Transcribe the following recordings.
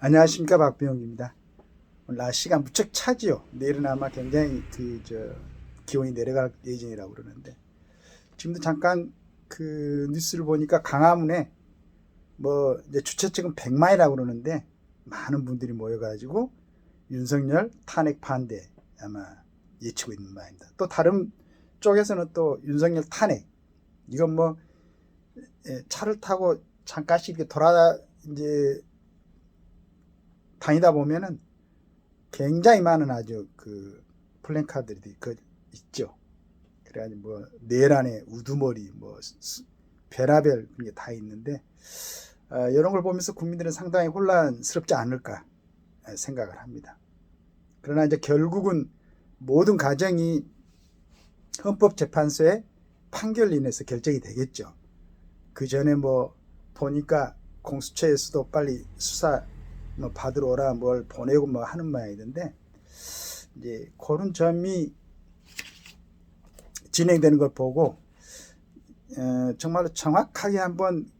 안녕하십니까, 박병욱입니다. 오늘 날씨가 무척 차지요. 내일은 아마 굉장히 기온이 내려갈 예정이라고 그러는데, 지금도 잠깐 뉴스를 보니까 강화문에 이제 주최 측은 100만이라고 그러는데 많은 분들이 모여가지고 윤석열 탄핵 반대 아마 예치고 있는 바입니다. 또 다른 쪽에서는 또 윤석열 탄핵, 이건 차를 타고 잠깐씩 이렇게 이제 다니다 보면은 굉장히 많은 아주 플랜카드들이 있죠. 그래가지고 내란의 우두머리, 별하별 그런 게 다 있는데, 이런 걸 보면서 국민들은 상당히 혼란스럽지 않을까 생각을 합니다. 그러나 이제 결국은 모든 과정이 헌법재판소의 판결로 인해서 결정이 되겠죠. 그 전에 보니까 공수처에서도 빨리 수사 받으러 오라 뭘 보내고 하는 모양이던데, 이제 그런 점이 진행되는 걸 보고 정말로 정확하게 한번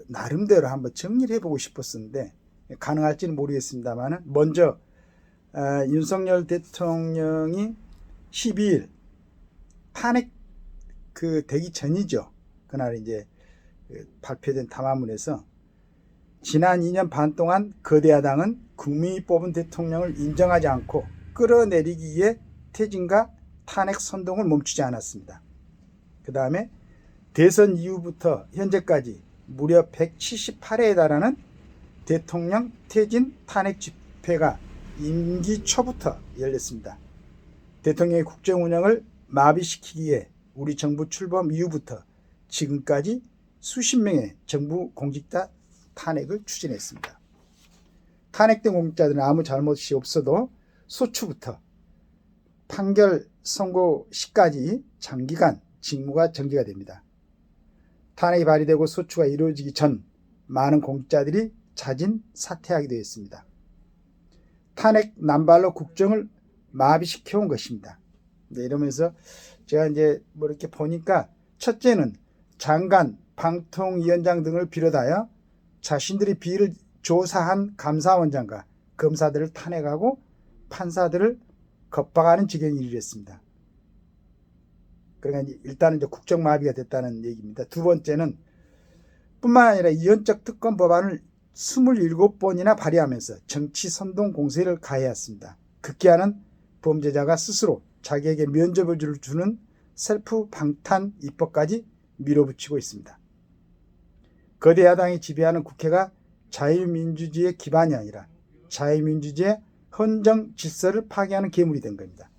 나름대로 한번 정리를 해보고 싶었었는데 가능할지는 모르겠습니다만은, 먼저 윤석열 대통령이 12일 탄핵 되기 전이죠. 그날 이제 발표된 담화문에서 지난 2년 반 동안 거대 야당은 국민이 뽑은 대통령을 인정하지 않고 끌어내리기 위해 퇴진과 탄핵 선동을 멈추지 않았습니다. 그 다음에 대선 이후부터 현재까지 무려 178회에 달하는 대통령 퇴진 탄핵 집회가 임기 초부터 열렸습니다. 대통령의 국정 운영을 마비시키기 위해 우리 정부 출범 이후부터 지금까지 수십 명의 정부 공직자 탄핵을 추진했습니다. 탄핵된 공직자들은 아무 잘못이 없어도 소추부터 판결 선고 시까지 장기간 직무가 정지가 됩니다. 탄핵이 발의되고 소추가 이루어지기 전 많은 공직자들이 자진 사퇴하게 되었습니다. 탄핵 남발로 국정을 마비시켜온 것입니다. 네, 이러면서 제가 이제 이렇게 보니까, 첫째는 장관, 방통위원장 등을 비롯하여 자신들이 비리를 조사한 감사원장과 검사들을 탄핵하고 판사들을 겁박하는 지경에 이르렀습니다. 그러니까 일단은 이제 국정마비가 됐다는 얘기입니다. 두 번째는 뿐만 아니라 이원적 특검 법안을 27번이나 발의하면서 정치 선동 공세를 가해했습니다. 급기야는 범죄자가 스스로 자기에게 면죄부를 주는 셀프 방탄 입법까지 밀어붙이고 있습니다. 거대 야당이 지배하는 국회가 자유민주주의의 기반이 아니라 자유민주주의의 헌정 질서를 파괴하는 괴물이 된 겁니다.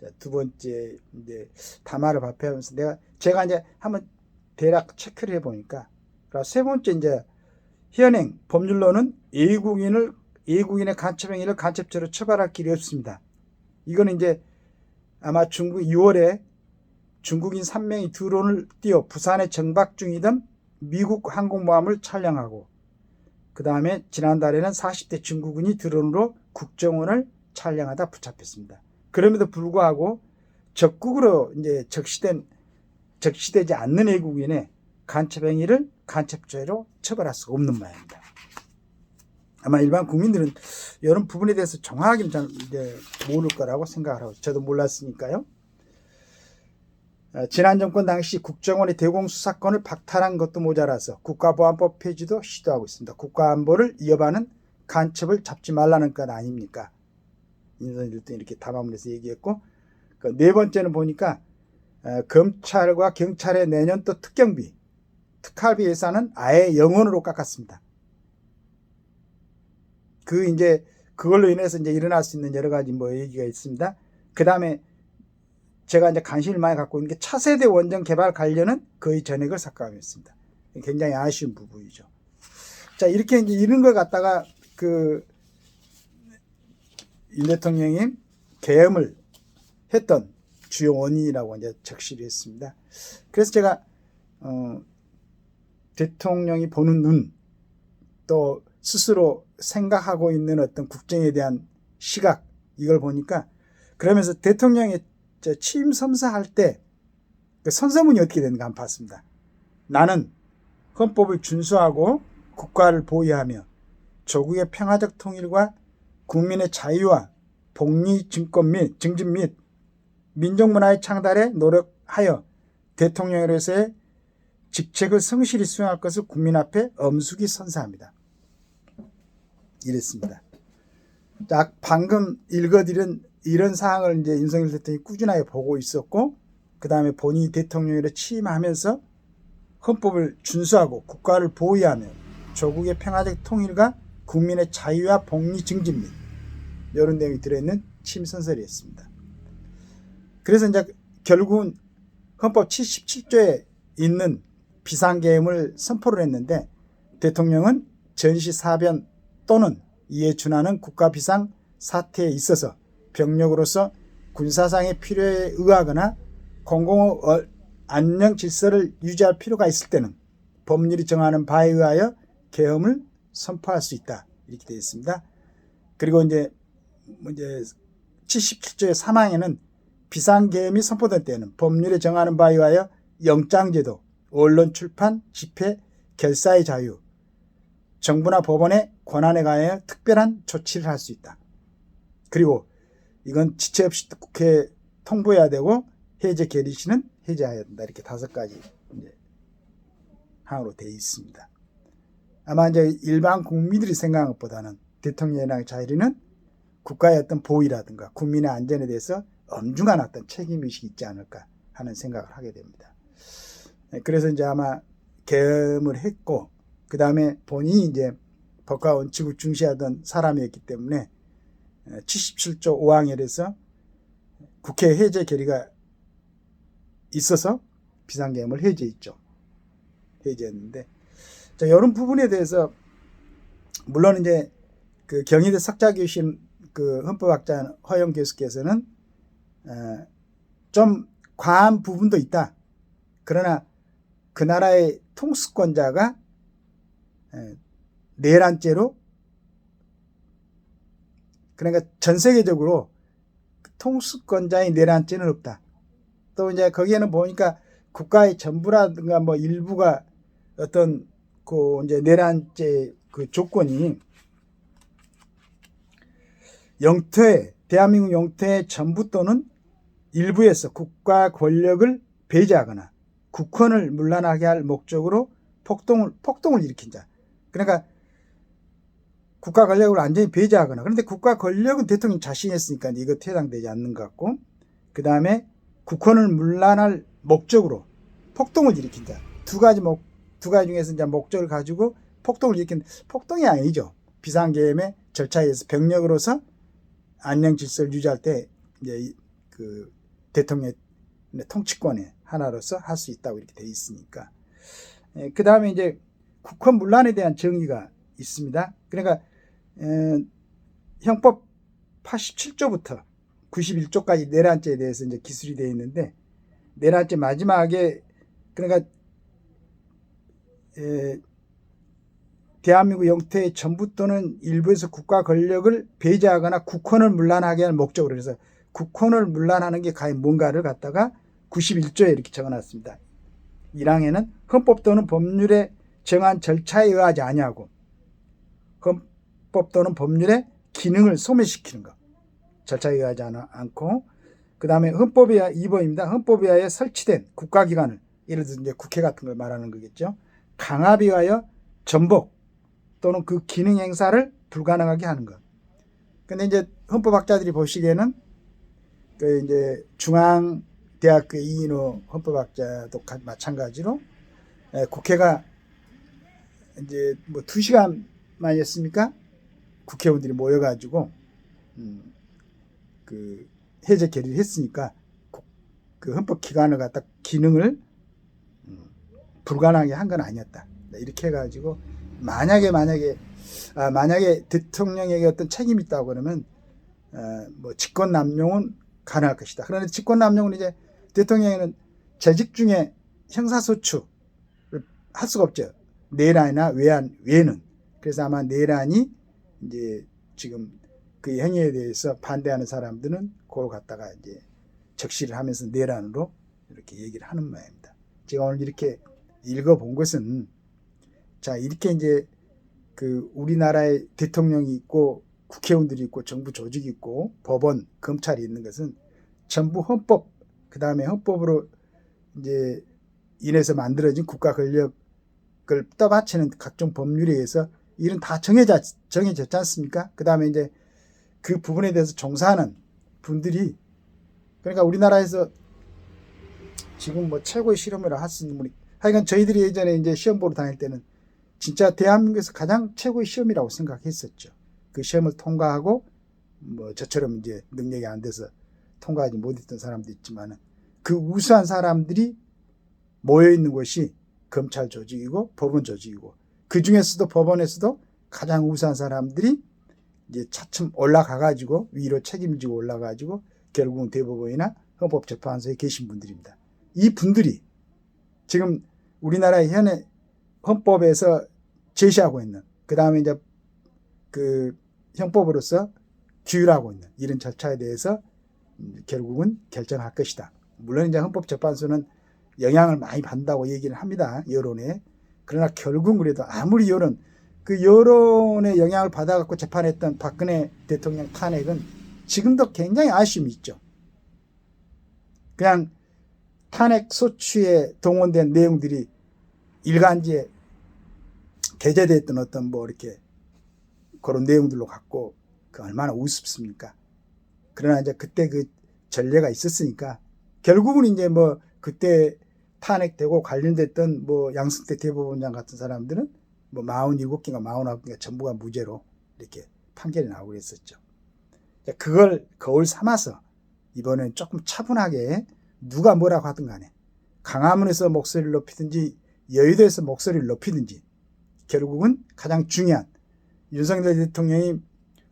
자, 두 번째 이제 담화를 발표하면서 제가 이제 한번 대략 체크를 해보니까, 세 번째 이제 현행 법률로는 외국인의 간첩 행위를 간첩죄로 처벌할 길이 없습니다. 이거는 이제 아마 6월에 중국인 3명이 드론을 띄워 부산에 정박 중이던 미국 항공모함을 촬영하고, 그 다음에 지난달에는 40대 중국인이 드론으로 국정원을 촬영하다 붙잡혔습니다. 그럼에도 불구하고 적국으로 이제 적시되지 않는 외국인의 간첩 행위를 간첩죄로 처벌할 수가 없는 모양입니다. 아마 일반 국민들은 이런 부분에 대해서 정확하게는 잘 이제 모를 거라고 생각을 하고, 저도 몰랐으니까요. 지난 정권 당시 국정원의 대공수사권을 박탈한 것도 모자라서 국가보안법 폐지도 시도하고 있습니다. 국가안보를 위협하는 간첩을 잡지 말라는 것 아닙니까? 윤석열 등 이렇게 담화문에서 얘기했고, 네 번째는 보니까 검찰과 경찰의 내년 또 특경비, 특활비 예산은 아예 0원으로 깎았습니다. 그걸로 인해서 이제 일어날 수 있는 여러 가지 얘기가 있습니다. 그 다음에 제가 이제 관심을 많이 갖고 있는 게 차세대 원전 개발 관련은 거의 전액을 삭감했습니다. 굉장히 아쉬운 부분이죠. 자, 이렇게 이제 이런 걸 갖다가 윤 대통령이 계엄을 했던 주요 원인이라고 이제 적시를 했습니다. 그래서 제가 대통령이 보는 눈, 또 스스로 생각하고 있는 어떤 국정에 대한 시각, 이걸 보니까, 그러면서 대통령이 취임 선서할 때 선서문이 어떻게 되는가 한번 봤습니다. 나는 헌법을 준수하고 국가를 보위하며 조국의 평화적 통일과 국민의 자유와 복리 증진 및 민족문화의 창달에 노력하여 대통령으로서의 직책을 성실히 수행할 것을 국민 앞에 엄숙히 선사합니다. 이랬습니다. 자, 방금 읽어드린 이런 사항을 이제 윤석열 대통령이 꾸준하게 보고 있었고, 그 다음에 본인이 대통령으로 취임하면서 헌법을 준수하고 국가를 보위하며 조국의 평화적 통일과 국민의 자유와 복리 증진 및 이런 내용이 들어있는 취임선서였습니다. 그래서 이제 결국은 헌법 77조에 있는 비상계엄을 선포를 했는데, 대통령은 전시사변 또는 이에 준하는 국가비상 사태에 있어서 병력으로서 군사상의 필요에 의하거나 공공 안녕 질서를 유지할 필요가 있을 때는 법률이 정하는 바에 의하여 계엄을 선포할 수 있다, 이렇게 되어 있습니다. 그리고 이제 77조의 3항에는 비상계엄이 선포될 때는 법률에 정하는 바에 의하여 영장제도, 언론 출판, 집회, 결사의 자유, 정부나 법원의 권한에 관하여 특별한 조치를 할 수 있다. 그리고 이건 지체 없이 국회에 통보해야 되고 해제 결의 시는 해제해야 된다. 이렇게 5가지 항으로 되어 있습니다. 아마 이제 일반 국민들이 생각한 것보다는 대통령의 자리는 국가의 어떤 보위라든가 국민의 안전에 대해서 엄중한 어떤 책임의식이 있지 않을까 하는 생각을 하게 됩니다. 그래서 이제 아마 계엄을 했고, 그 다음에 본인이 이제 법과 원칙을 중시하던 사람이었기 때문에 77조 5항에서 국회 해제 결의가 있어서 비상계엄을 해제했죠. 해제했는데, 자, 이런 부분에 대해서 물론 이제 그 경희대 석좌교실 그 헌법학자 허영 교수께서는 좀 과한 부분도 있다. 그러나 그 나라의 통수권자가 내란죄로, 그러니까 전 세계적으로 통수권자의 내란죄는 없다. 또 이제 거기에는 보니까 국가의 전부라든가 뭐 일부가 어떤 그 이제 내란죄 그 조건이 영토의, 대한민국 영토의 전부 또는 일부에서 국가 권력을 배제하거나 국헌을 문란하게 할 목적으로 폭동을 일으킨 자. 그러니까 국가 권력을 완전히 배제하거나, 그런데 국가 권력은 대통령 자신이 했으니까 이거 해당되지 않는 것 같고, 그 다음에 국헌을 문란할 목적으로 폭동을 일으킨 자. 두 가지 중에서 이제 목적을 가지고 폭동을 일으킨, 폭동이 아니죠. 비상계엄의 절차에 의해서 병력으로서 안녕 질서를 유지할 때 이제 그 대통령의 통치권의 하나로서 할 수 있다고 이렇게 되어 있으니까. 그 다음에 이제 국헌 문란에 대한 정의가 있습니다. 그러니까 형법 87조부터 91조까지 내란죄에 대해서 이제 기술이 되어 있는데, 내란죄 마지막에, 그러니까 대한민국 영토의 전부 또는 일부에서 국가 권력을 배제하거나 국헌을 문란하게 할 목적으로, 그래서 국헌을 문란하는 게 과연 뭔가를 갖다가 91조에 이렇게 적어놨습니다. 1항에는 헌법 또는 법률에 정한 절차에 의하지 아니하고 헌법 또는 법률의 기능을 소멸시키는 것, 절차에 의하지 않고, 그 다음에 헌법에 의하 2번입니다. 헌법에 의하여 설치된 국가기관을, 예를 들어서 이제 국회 같은 걸 말하는 거겠죠. 강압에 의하여 전복 또는 그 기능 행사를 불가능하게 하는 것. 근데 이제 헌법학자들이 보시기에는 그 이제 중앙대학교 이인호 헌법학자도 마찬가지로 국회가 이제 뭐 2시간만이었습니까? 국회의원들이 모여가지고 그 해제 결의를 했으니까 그 헌법기관을 갖다 기능을 불가능하게 한 건 아니었다. 이렇게 해가지고 만약에 대통령에게 어떤 책임이 있다고 그러면 뭐 직권남용은 가능할 것이다. 그런데 직권남용은 이제 대통령에는 재직 중에 형사소추를 할 수가 없죠. 내란이나 외환 외에는. 그래서 아마 내란이 이제 지금 그 행위에 대해서 반대하는 사람들은 그걸 갖다가 이제 적시를 하면서 내란으로 이렇게 얘기를 하는 모양입니다. 제가 오늘 이렇게 읽어본 것은, 자, 이렇게 이제 그 우리나라의 대통령이 있고 국회의원들이 있고 정부 조직이 있고 법원, 검찰이 있는 것은 전부 헌법, 그 다음에 헌법으로 이제 인해서 만들어진 국가 권력을 떠받치는 각종 법률에 의해서 이런 다 정해졌지 않습니까? 그 다음에 이제 그 부분에 대해서 종사하는 분들이, 그러니까 우리나라에서 지금 뭐 최고의 실험을 할 수 있는 분이, 하여간 저희들이 예전에 이제 시험 보러 다닐 때는 진짜 대한민국에서 가장 최고의 시험이라고 생각했었죠. 그 시험을 통과하고 뭐 저처럼 이제 능력이 안 돼서 통과하지 못했던 사람도 있지만은 그 우수한 사람들이 모여 있는 곳이 검찰 조직이고 법원 조직이고, 그 중에서도 법원에서도 가장 우수한 사람들이 이제 차츰 올라가가지고 위로 책임지고 올라가가지고 결국은 대법원이나 헌법재판소에 계신 분들입니다. 이 분들이 지금 우리나라의 현행 헌법에서 제시하고 있는, 그 다음에 이제 그 형법으로서 규율하고 있는 이런 절차에 대해서 결국은 결정할 것이다. 물론 이제 헌법재판소는 영향을 많이 받는다고 얘기를 합니다, 여론에. 그러나 결국 그래도 아무리 그 여론의 영향을 받아갖고 재판했던 박근혜 대통령 탄핵은 지금도 굉장히 아쉬움이 있죠. 그냥 탄핵 소추에 동원된 내용들이 일간지에 게재됐던 어떤 뭐 이렇게 그런 내용들로 갖고 그 얼마나 우습습니까? 그러나 이제 그때 그 전례가 있었으니까 결국은 이제 뭐 그때 탄핵되고 관련됐던 뭐 양승태 대법원장 같은 사람들은 뭐 47개인가 49개가 전부가 무죄로 이렇게 판결이 나오고 그랬었죠. 그걸 거울 삼아서 이번엔 조금 차분하게 누가 뭐라고 하든 간에 강화문에서 목소리를 높이든지 여의도에서 목소리를 높이든지 결국은 가장 중요한 윤석열 대통령이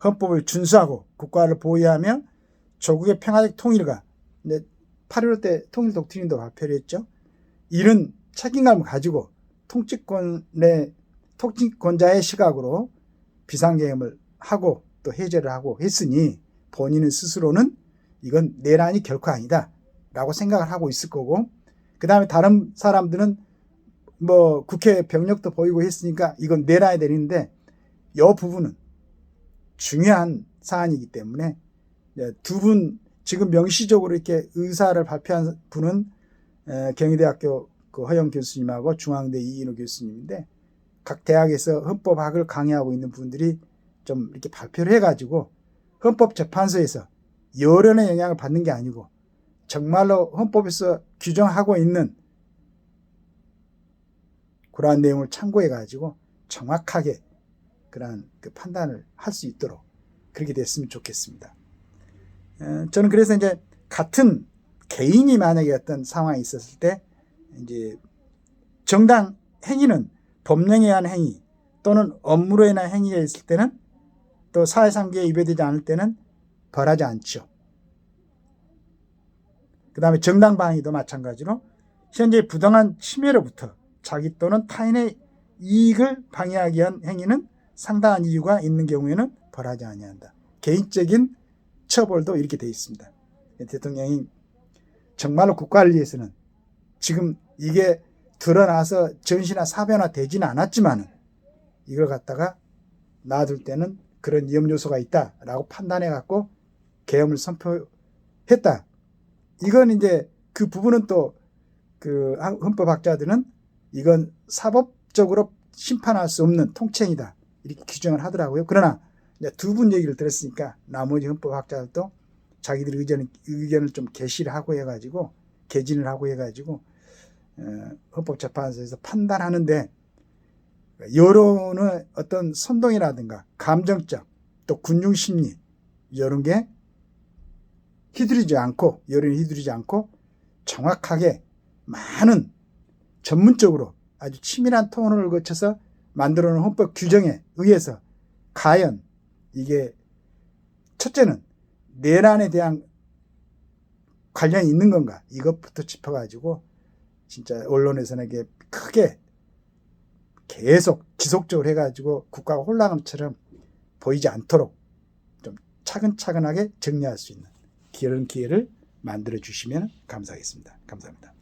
헌법을 준수하고 국가를 보호하며 조국의 평화적 통일과 8.15 때 통일 독트린도 발표를 했죠. 이런 책임감을 가지고 통치권자의 시각으로 비상계엄을 하고 또 해제를 하고 했으니 본인은 스스로는 이건 내란이 결코 아니다 라고 생각을 하고 있을 거고, 그 다음에 다른 사람들은 뭐 국회 병력도 보이고 했으니까 이건 내란이 되는데, 이 부분은 중요한 사안이기 때문에 두 분 지금 명시적으로 이렇게 의사를 발표한 분은 경희대학교 그 허영 교수님하고 중앙대 이인호 교수님인데, 각 대학에서 헌법학을 강의하고 있는 분들이 좀 이렇게 발표를 해가지고 헌법재판소에서 여론의 영향을 받는 게 아니고 정말로 헌법에서 규정하고 있는 그러한 내용을 참고해가지고 정확하게 그러한 그 판단을 할 수 있도록 그렇게 됐으면 좋겠습니다. 저는 그래서 이제 같은 개인이 만약에 어떤 상황이 있었을 때 이제 정당 행위는 법령에 의한 행위 또는 업무로 인한 행위가 있을 때는 또 사회상규에 위배되지 않을 때는 벌하지 않죠. 그 다음에 정당 방위도 마찬가지로 현재 부당한 침해로부터 자기 또는 타인의 이익을 방해하기 위한 행위는 상당한 이유가 있는 경우에는 벌하지 아니한다. 개인적인 처벌도 이렇게 되어 있습니다. 대통령이 정말로 국가를 위해서는 지금 이게 드러나서 전시나 사변화 되지는 않았지만 이걸 갖다가 놔둘 때는 그런 위험 요소가 있다라고 판단해 갖고 계엄을 선포했다. 이건 이제 그 부분은 또 그 헌법학자들은 이건 사법적으로 심판할 수 없는 통치행위다 이렇게 규정을 하더라고요. 그러나 두 분 얘기를 들었으니까 나머지 헌법학자들도 자기들 의견을 좀 개진을 하고 해가지고 헌법재판소에서 판단하는데 여론의 어떤 선동이라든가 감정적 또 군중심리 이런 게 여론이 휘두르지 않고 정확하게 많은 전문적으로 아주 치밀한 토론을 거쳐서 만들어 놓은 헌법 규정에 의해서 과연 이게 첫째는 내란에 대한 관련이 있는 건가 이것부터 짚어가지고 진짜 언론에서는 이게 크게 계속 지속적으로 해가지고 국가가 혼란처럼 보이지 않도록 좀 차근차근하게 정리할 수 있는 그런 기회를 만들어 주시면 감사하겠습니다. 감사합니다.